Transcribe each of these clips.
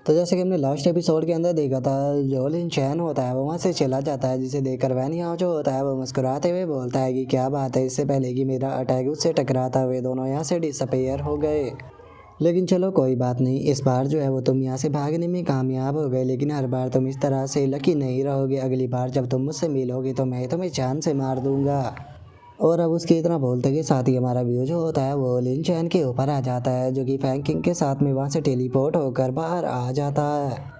तो जैसे कि हमने लास्ट एपिसोड के अंदर देखा था, जो लिन चैन होता है वो वहाँ से चला जाता है, जिसे देखकर वैन यहाँ जो होता है वो मुस्कुराते हुए बोलता है कि क्या बात है, इससे पहले कि मेरा अटैक उससे टकराता हुए दोनों यहाँ से डिसअपेयर हो गए। लेकिन चलो कोई बात नहीं, इस बार जो है वो तुम यहाँ से भागने में कामयाब हो गए, लेकिन हर बार तुम इस तरह से लकी नहीं रहोगे। अगली बार जब तुम मुझसे मिलोगे तो मैं तुम्हें जान से मार दूंगा। और अब उसके इतना बोलते के साथ ही हमारा व्यू जो होता है वो लिन चैन के ऊपर आ जाता है, जो कि फैंग किंग के साथ में वहाँ से टेलीपोर्ट होकर बाहर आ जाता है।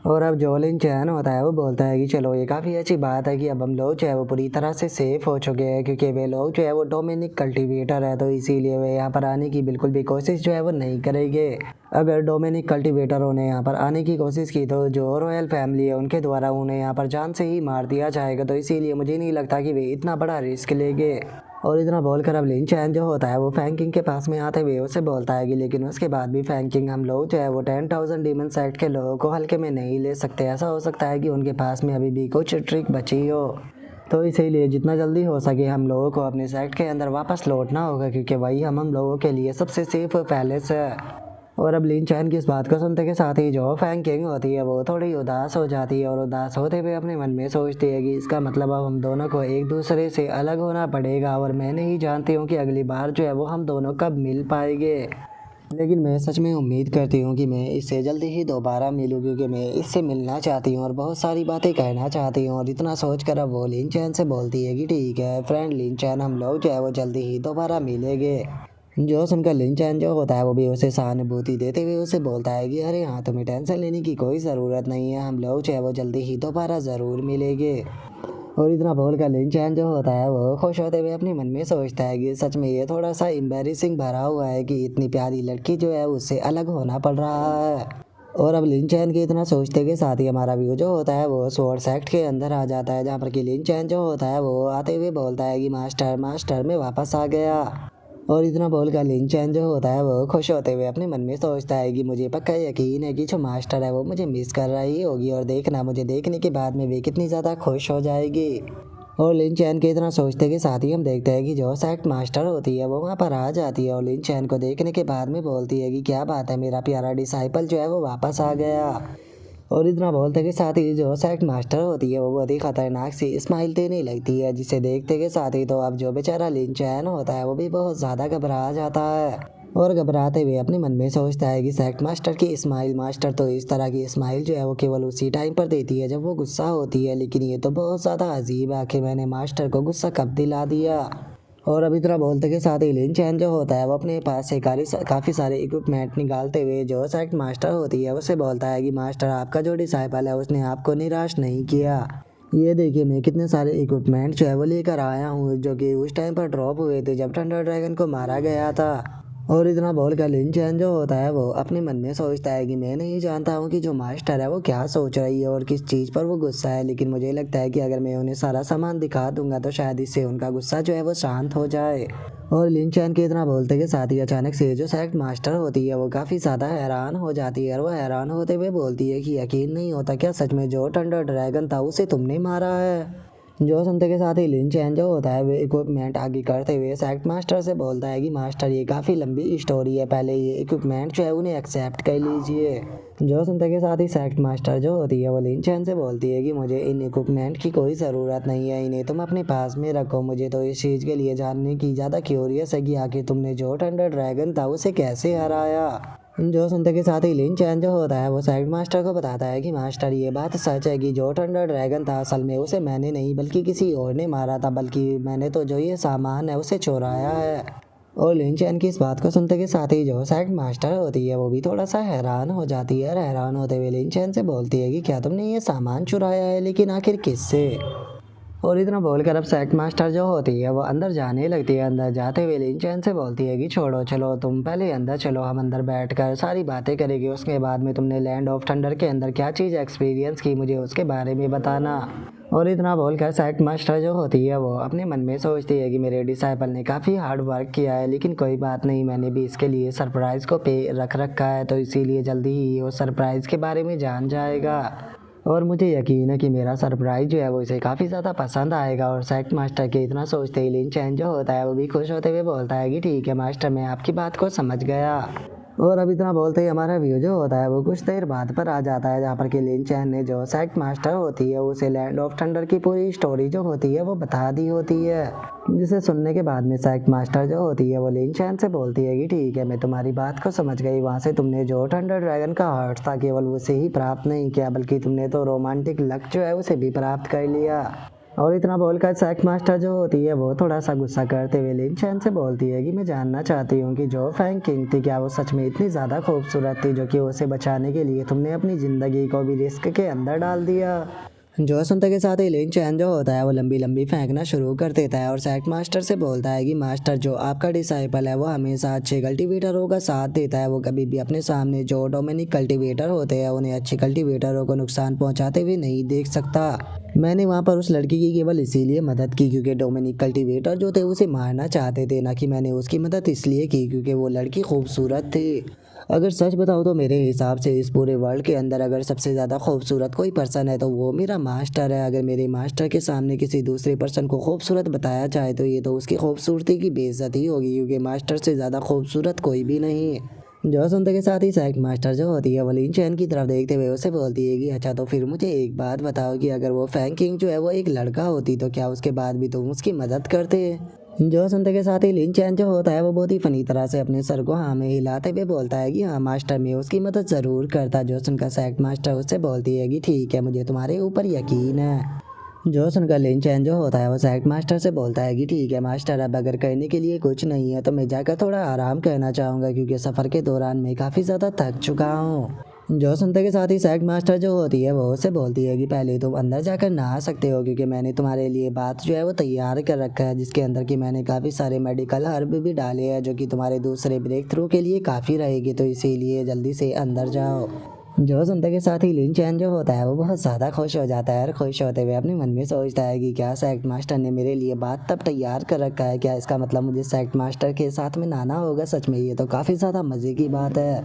और अब जो लिन चैन होता है वो बोलता है कि चलो ये काफ़ी अच्छी बात है कि अब हम लोग जो है वो पूरी तरह से सेफ हो चुके हैं, क्योंकि वे लोग जो है वो डोमिनिक कल्टीवेटर है, तो इसीलिए वे यहाँ पर आने की बिल्कुल भी कोशिश जो है वो नहीं करेंगे। अगर डोमिनिक कल्टीवेटरों ने यहाँ पर आने की कोशिश की तो जो रॉयल फैमिली है उनके द्वारा उन्हें यहाँ पर जान से ही मार दिया जाएगा, तो इसीलिए मुझे नहीं लगता कि वे इतना बड़ा रिस्क लेंगे। और इतना बोलकर अब लिन चैन जो होता है वो फैंग किंग के पास में आते हुए उसे बोलता है कि लेकिन उसके बाद भी फैंग किंग, हम लोग जो है वो 10,000 डीमन सेक्ट के लोगों को हल्के में नहीं ले सकते। ऐसा हो सकता है कि उनके पास में अभी भी कुछ ट्रिक बची हो, तो इसीलिए जितना जल्दी हो सके हम लोगों को अपने सेक्ट के अंदर वापस लौटना होगा, क्योंकि वही हम लोगों के लिए सबसे सेफ पैलेस है। और अब लिन चैन की इस बात को सुनते के साथ ही जो फैंग किंग होती है वो थोड़ी उदास हो जाती है, और उदास होते हुए अपने मन में सोचती है कि इसका मतलब अब हम दोनों को एक दूसरे से अलग होना पड़ेगा, और मैं नहीं जानती हूँ कि अगली बार जो है वो हम दोनों कब मिल पाएंगे। लेकिन मैं सच में उम्मीद करती हूँ कि मैं इससे जल्दी ही दोबारा मिलूँ, क्योंकि मैं इससे मिलना चाहती हूँ और बहुत सारी बातें कहना चाहती हूँ। और इतना सोच कर अब वो लिन चैन से बोलती है कि ठीक है फ्रेंड लिन चैन, हम लोग जो है वो जल्दी ही दोबारा मिलेंगे। जो सुनकर लिन चैन जो होता है वो भी उसे सहानुभूति देते हुए उसे बोलता है कि अरे हाँ, तुम्हें टेंशन लेने की कोई ज़रूरत नहीं है, हम लोग जो है वो जल्दी ही दोबारा ज़रूर मिलेंगे। और इतना बोलकर लिन चैन जो होता है वो खुश होते हुए अपने मन में सोचता है कि सच में ये थोड़ा सा एम्बैरेसिंग भरा हुआ है कि इतनी प्यारी लड़की जो है उससे अलग होना पड़ रहा है। और अब लिन चैन के इतना सोचते के साथ ही हमारा व्यू जो होता है वो स्वॉर्ड सेक्ट के अंदर आ जाता है, जहाँ पर कि लिन चैन जो होता है वो आते हुए बोलता है कि मास्टर मास्टर मैं वापस आ गया। और इतना बोलकर लिन चैन जो होता है वो खुश होते हुए अपने मन में सोचता है कि मुझे पक्का यकीन है कि जो मास्टर है वो मुझे मिस कर रही होगी, और देखना मुझे देखने के बाद में वे कितनी ज़्यादा खुश हो जाएगी। और लिन चैन के इतना सोचते के साथ ही हम देखते हैं कि जो सेक्ट मास्टर होती है वो वहाँ पर आ जाती है, और लिन चैन को देखने के बाद में बोलती है कि क्या बात है, मेरा प्यारा डिसाइपल जो है वो वापस आ गया। और इतना बोलते के साथ ही जो सेक्ट मास्टर होती है वो बहुत ही खतरनाक सी स्माइल देने लगती है, जिसे देखते के साथ ही तो अब जो बेचारा लिन चैन होता है वो भी बहुत ज़्यादा घबरा जाता है। और घबराते हुए अपने मन में सोचता है कि सेक्ट मास्टर की स्माइल, मास्टर तो इस तरह की स्माइल जो है वो केवल उसी टाइम पर देती है जब वो गुस्सा होती है, लेकिन ये तो बहुत ज़्यादा अजीब है, आखिर मैंने मास्टर को गुस्सा कब दिला दिया। और अभी तरह बोलते के साथ ही लिन चैन जो होता है वो अपने पास से काफ़ी सारे इक्विपमेंट निकालते हुए जो सेक्ट मास्टर होती है उससे बोलता है कि मास्टर, आपका जो डिसाइपल है उसने आपको निराश नहीं किया। ये देखिए मैं कितने सारे इक्विपमेंट जो है वो लेकर आया हूँ, जो कि उस टाइम पर ड्रॉप हुए थे जब थंडर ड्रैगन को मारा गया था। और इतना बोलकर लिन चैन जो होता है वो अपने मन में सोचता है कि मैं नहीं जानता हूँ कि जो मास्टर है वो क्या सोच रही है और किस चीज़ पर वो गुस्सा है, लेकिन मुझे लगता है कि अगर मैं उन्हें सारा सामान दिखा दूंगा तो शायद इससे उनका गुस्सा जो है वो शांत हो जाए। और लिन चैन के इतना बोलते के साथ ही अचानक से जो सेक्ट मास्टर होती है वो काफ़ी ज़्यादा हैरान हो जाती है, और वो हैरान होते हुए बोलती है कि यकीन नहीं होता क्या सच में जो थंडर ड्रैगन था उसे तुमने मारा है। जो सुनते के साथ ही लिन चैन जो होता है वे इक्विपमेंट आगे करते हुए सेक्ट मास्टर से बोलता है कि मास्टर ये काफ़ी लंबी स्टोरी है, पहले ये इक्विपमेंट जो है उन्हें एक्सेप्ट कर लीजिए। जो सुनते के साथ ही सेक्ट मास्टर जो होती है वो लिन चैन से बोलती है कि मुझे इन इक्विपमेंट की कोई ज़रूरत नहीं है, इन्हें तुम अपने पास में रखो। मुझे तो इस चीज़ के लिए जानने की ज़्यादा क्यूरियस है कि आखिर तुमने जो थंडर ड्रैगन था उसे कैसे हराया। जो सुनते के साथ ही लिन चैन जो होता है वो साइड मास्टर को बताता है कि मास्टर ये बात सच है कि जो थंडर ड्रैगन था असल में उसे मैंने नहीं बल्कि किसी और ने मारा था, बल्कि मैंने तो जो ये सामान है उसे चुराया है। और लिन चैन की इस बात को सुनते के साथ ही जो साइड मास्टर होती है वो भी थोड़ा सा हैरान हो जाती है, और हैरान होते हुए लिन चैन से बोलती है कि क्या तुमने ये सामान चुराया है, लेकिन आखिर किससे। और इतना बोलकर अब सेक्ट मास्टर जो होती है वो अंदर जाने लगती है। अंदर जाते हुए लिन चैन से बोलती है कि छोड़ो, चलो तुम पहले अंदर चलो, हम अंदर बैठकर सारी बातें करेंगे, उसके बाद में तुमने लैंड ऑफ थंडर के अंदर क्या चीज़ एक्सपीरियंस की मुझे उसके बारे में बताना। और इतना बोलकर सेक्ट मास्टर जो होती है वो अपने मन में सोचती है कि मेरे डिसाइपल ने काफ़ी हार्ड वर्क किया है, लेकिन कोई बात नहीं, मैंने भी इसके लिए सरप्राइज़ को पे रख रखा है, तो इसीलिए जल्दी ही वो सरप्राइज़ के बारे में जान जाएगा। और मुझे यकीन है कि मेरा सरप्राइज जो है वो इसे काफ़ी ज़्यादा पसंद आएगा। और सेक्ट मास्टर के इतना सोचते ही लिन चैन जो होता है वो भी खुश होते हुए बोलता है कि ठीक है मास्टर, मैं आपकी बात को समझ गया। और अब इतना बोलते ही हमारा व्यू जो होता है वो कुछ देर बाद पर आ जाता है, जहाँ पर कि लिन चैन ने जो सेक्ट मास्टर होती है उसे लैंड ऑफ थंडर की पूरी स्टोरी जो होती है वो बता दी होती है। जिसे सुनने के बाद में सेक्ट मास्टर जो होती है वो लिन चैन से बोलती है कि ठीक है, मैं तुम्हारी बात को समझ गई। वहाँ से तुमने जो थंडर ड्रैगन का हार्ट था केवल उसे ही प्राप्त नहीं किया, बल्कि तुमने तो रोमांटिक लक जो है उसे भी प्राप्त कर लिया। और इतना बोलकर सेक्ट मास्टर जो होती है वो थोड़ा सा गुस्सा करते हुए लिन चैन से बोलती है कि मैं जानना चाहती हूँ कि जो फैंग किंग थी क्या वो सच में इतनी ज़्यादा खूबसूरत थी जो कि उसे बचाने के लिए तुमने अपनी ज़िंदगी को भी रिस्क के अंदर डाल दिया। जो सुनते के साथ ही लिन चैन जो होता है वो लंबी लंबी फेंकना शुरू कर देता है और सेक्ट मास्टर से बोलता है कि मास्टर, जो आपका डिसाइपल है वो हमेशा अच्छे कल्टीवेटरों का साथ देता है। वो कभी भी अपने सामने जो डोमिनिक कल्टीवेटर होते हैं उन्हें अच्छे कल्टीवेटरों को नुकसान पहुंचाते हुए नहीं देख सकता। मैंने वहाँ पर उस लड़की की केवल इसीलिए मदद की क्योंकि डोमिनिक कल्टीवेटर जो थे उसे मारना चाहते थे, ना कि मैंने उसकी मदद इसलिए की क्योंकि वो लड़की खूबसूरत थी। अगर सच बताओ तो मेरे हिसाब से इस पूरे वर्ल्ड के अंदर अगर सबसे ज़्यादा खूबसूरत कोई पर्सन है तो वो मेरा मास्टर है। अगर मेरे मास्टर के सामने किसी दूसरे पर्सन को खूबसूरत बताया जाए तो ये तो उसकी खूबसूरती की बेइज्जती होगी, क्योंकि मास्टर से ज़्यादा खूबसूरत कोई भी नहीं है। जो सुनते के साथ ही सेक्ट मास्टर जो होती है वो लिन चैन की तरफ देखते हुए उसे बोलती है कि अच्छा, तो फिर मुझे एक बात बताओ कि अगर वो फैंग किंग जो है वो एक लड़का होती तो क्या उसके बाद भी तुम उसकी मदद करते? जो सुनते के साथ ही लिन चैन जो होता है वो बहुत ही फनी तरह से अपने सर को हाँ में हिलाते हुए बोलता है कि हाँ मास्टर, मैं उसकी मदद ज़रूर करता। जो सुनकर सेक्ट मास्टर उससे बोलती है कि ठीक है, मुझे तुम्हारे ऊपर यकीन है। जो सुनकर लिन चैन जो होता है वो सेक्ट मास्टर से बोलता है कि ठीक है मास्टर, अब अगर करने के लिए कुछ नहीं है तो मैं जाकर थोड़ा आराम करना चाहूँगा क्योंकि सफ़र के दौरान मैं काफ़ी ज़्यादा थक चुका हूँ। जो सुनते के साथ ही सेक्ट मास्टर जो होती है वो उससे बोलती है कि पहले तुम अंदर जाकर नहा सकते हो क्योंकि मैंने तुम्हारे लिए बात जो है वो तैयार कर रखा है, जिसके अंदर कि मैंने काफ़ी सारे मेडिकल हर्ब भी डाले हैं जो कि तुम्हारे दूसरे ब्रेक थ्रू के लिए काफ़ी रहेगी, तो इसीलिए जल्दी से अंदर जाओ। जो सुनते के साथ ही लिन चैन जो होता है वो बहुत ज़्यादा खुश हो जाता है और खुश होते हुए अपने मन में सोचता है कि क्या सेक्ट मास्टर ने मेरे लिए बात तब तैयार कर रखा है, क्या इसका मतलब मुझे सेक्ट मास्टर के साथ में नहाना होगा? सच में ये तो काफ़ी ज़्यादा मज़े की बात है।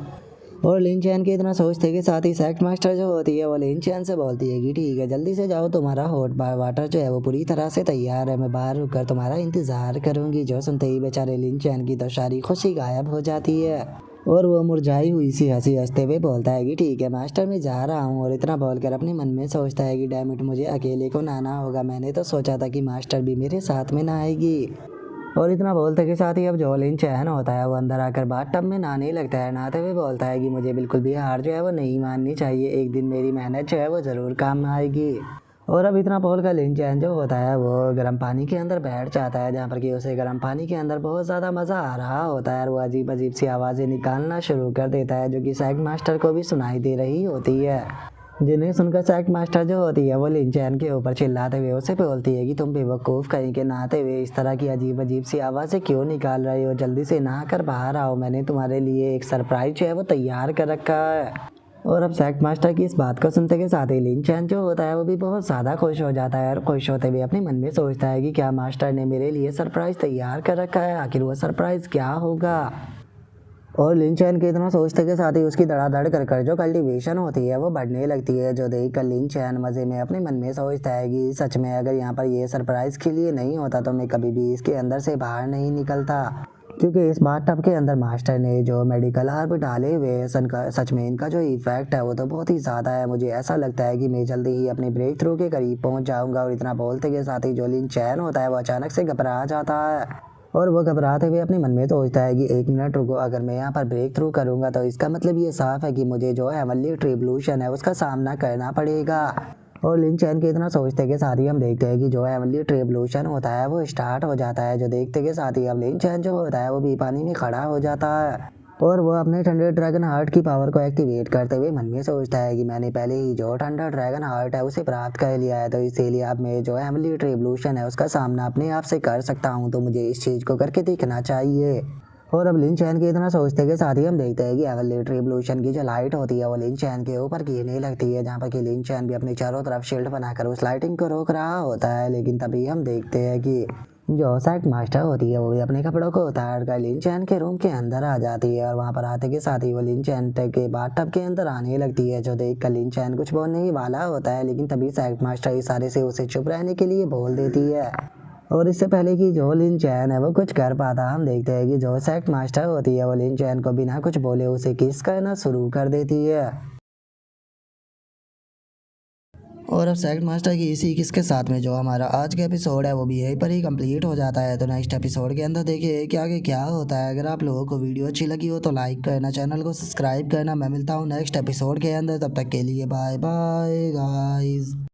और लिन चैन के इतना सोचते के साथ ही सेक्ट मास्टर जो होती है वो लिन चैन से बोलती है कि ठीक है, जल्दी से जाओ, तुम्हारा हॉट वाटर जो है वो पूरी तरह से तैयार है, मैं बाहर रुक कर तुम्हारा इंतज़ार करूँगी। जो सुनते ही बेचारे लिन चैन की तो सारी खुशी गायब हो जाती है और वो मुरझाई हुई सी हंसी हंसते हुए बोलता है कि ठीक है मास्टर, मैं जा रहा हूँ। और इतना बोलकर अपने मन में सोचता है कि डैम इट, मुझे अकेले को नहाना होगा। मैंने तो सोचा था कि मास्टर भी मेरे साथ में नहाएगी। और इतना बोलते के साथ ही अब जो लिन चैन होता है वो अंदर आकर बाथटब में नहाने लगता है। नहाते हुए बोलता है कि मुझे बिल्कुल भी हार जो है वो नहीं माननी चाहिए, एक दिन मेरी मेहनत जो है वो ज़रूर काम आएगी। और अब इतना बोलकर लिन चैन जो होता है वो गर्म पानी के अंदर बैठ जाता है, जहाँ पर कि उसे गर्म पानी के अंदर बहुत ज़्यादा मज़ा आ रहा होता है और वो अजीब अजीब सी आवाज़ें निकालना शुरू कर देता है जो कि सेक्ट मास्टर को भी सुनाई दे रही होती है, जिन्हें सुनकर सेक्ट मास्टर जो होती है वो लिन चैन के ऊपर चिल्लाते हुए उसे बोलती है कि तुम बेवकूफ़ कहीं के नहाते हुए इस तरह की अजीब अजीब सी आवाज़ें क्यों निकाल रही हो? जल्दी से नहा कर बाहर आओ, मैंने तुम्हारे लिए एक सरप्राइज जो है वो तैयार कर रखा है। और अब सेक्ट मास्टर की इस बात को सुनते के साथ ही लिन चैन जो होता है वो भी बहुत ज़्यादा खुश हो जाता है और खुश होते हुए अपने मन में सोचता है कि क्या मास्टर ने मेरे लिए सरप्राइज़ तैयार कर रखा है, आखिर वो सरप्राइज़ क्या होगा। और लिन चैन के इतना सोचते के साथ ही उसकी धड़ाधड़ कर जो कल्टीवेशन होती है वो बढ़ने लगती है, जो देख कर लिन चैन मज़े में अपने मन में सोचता है कि सच में अगर यहाँ पर ये सरप्राइज़ के लिए नहीं होता तो मैं कभी भी इसके अंदर से बाहर नहीं निकलता, क्योंकि इस बाथटब के अंदर मास्टर ने जो मेडिकल हर्ब डाले हुए हैं सच में इनका जो इफेक्ट है वो तो बहुत ही ज़्यादा है। मुझे ऐसा लगता है कि मैं जल्दी ही अपने ब्रेक थ्रू के करीब पहुँच जाऊँगा। और इतना बोलते के साथ ही जो लिन चैन होता है वो अचानक से घबरा जाता है और वो घबराते हुए अपने मन में सोचता है कि एक मिनट रुको, अगर मैं यहाँ पर ब्रेक थ्रू करूँगा तो इसका मतलब ये साफ है कि मुझे जो हेवनली ट्रिब्यूशन है उसका सामना करना पड़ेगा। और लिन चैन के इतना सोचते के साथ ही हम देखते हैं कि जो हेवनली ट्रिब्यूशन होता है वो स्टार्ट हो जाता है, जो देखते के साथ ही अब लिन चैन जो होता है वो भी पानी में खड़ा हो जाता है और वो अपने थंडर ड्रैगन हार्ट की पावर को एक्टिवेट करते हुए मन में सोचता है कि मैंने पहले ही जो थंडर ड्रैगन हार्ट है उसे प्राप्त कर लिया है, तो इसीलिए अब मैं जो हेवनली ट्रिब्यूशन है उसका सामना अपने आप से कर सकता हूँ, तो मुझे इस चीज़ को करके दिखना चाहिए। और अब लिन चैन के इतना सोचते के साथ ही हम देखते हैं कि हेवनली ट्रिब्यूशन की जो लाइट होती है वो लिन चैन के ऊपर गिरने लगती है, जहाँ पर कि लिन चैन भी अपने चारों तरफ शील्ड बनाकर उस लाइटिंग को रोक रहा होता है। लेकिन तभी हम देखते हैं कि जो सेक्ट मास्टर होती है वो भी अपने कपड़ों को उतार कर लिन चैन के रूम के अंदर आ जाती है और वहाँ पर आते के साथ ही वो लिन चैन के बाथटब के अंदर आने लगती है, जो देख कर लिन चैन कुछ बोलने ही वाला होता है, लेकिन तभी सेक्ट मास्टर इशारे से उसे चुप रहने के लिए बोल देती है। और इससे पहले कि जो लिन चैन है वो कुछ कर पाता, हम देखते हैं कि जो सेक्ट मास्टर होती है वो लिन चैन को बिना कुछ बोले उसे किस करना शुरू कर देती है। और अब सेकंड मास्टर की इसी किसके साथ में जो हमारा आज का एपिसोड है वो भी यहीं पर ही कंप्लीट हो जाता है। तो नेक्स्ट एपिसोड के अंदर देखिए कि आगे क्या होता है। अगर आप लोगों को वीडियो अच्छी लगी हो तो लाइक करना, चैनल को सब्सक्राइब करना। मैं मिलता हूँ नेक्स्ट एपिसोड के अंदर, तब तक के लिए बाय बाय गाइस।